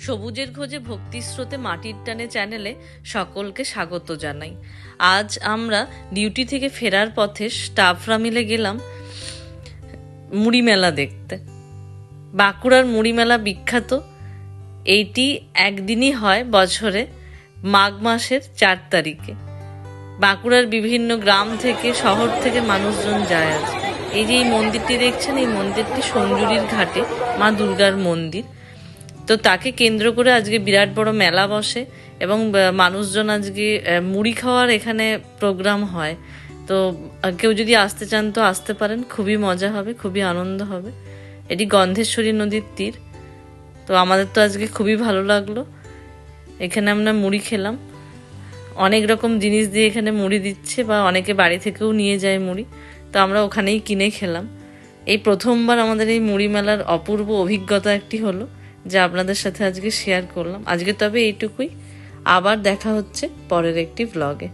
সবুজের খোঁজে ভক্তি স্রোতে মাটির টানে চ্যানেলে সকলকে স্বাগত জানাই। আজ আমরা ডিউটি থেকে ফেরার পথে স্টাফরা মিলে গেলাম মুড়ি মেলা দেখতে। বাঁকুড়ার মুড়ি মেলা বিখ্যাত। এইটি একদিনই হয় বছরে, মাঘ মাসের 4 তারিখে। বাঁকুড়ার বিভিন্ন গ্রাম থেকে, শহর থেকে মানুষজন যায় আজ। এই যে এই মন্দিরটি দেখছেন, এই মন্দিরটি সঞ্জুরির ঘাটে মা দুর্গার মন্দির। তো তাকে কেন্দ্র করে আজকে বিরাট বড় মেলা বসে এবং মানুষজন আজকে মুড়ি খাওয়ার এখানে প্রোগ্রাম হয়। তো কেউ যদি আসতে চান তো আসতে পারেন, খুবই মজা হবে, খুবই আনন্দ হবে। এটি গন্ধেশ্বরী নদীর তীর। তো আমাদের তো আজকে খুবই ভালো লাগলো। এখানে আমরা মুড়ি খেলাম, অনেক রকম জিনিস দিয়ে এখানে মুড়ি দিচ্ছে, বা অনেকে বাড়ি থেকেও নিয়ে যায় মুড়ি। তো আমরা ওখানেই কিনে খেলাম। এই প্রথমবার আমাদের এই মুড়ি মেলার অপূর্ব অভিজ্ঞতা একটি হলো, যা আপনাদের সাথে আজকে শেয়ার করলাম। আজকে তবে এইটুকুই, আবার দেখা হচ্ছে পরের একটি ব্লগে।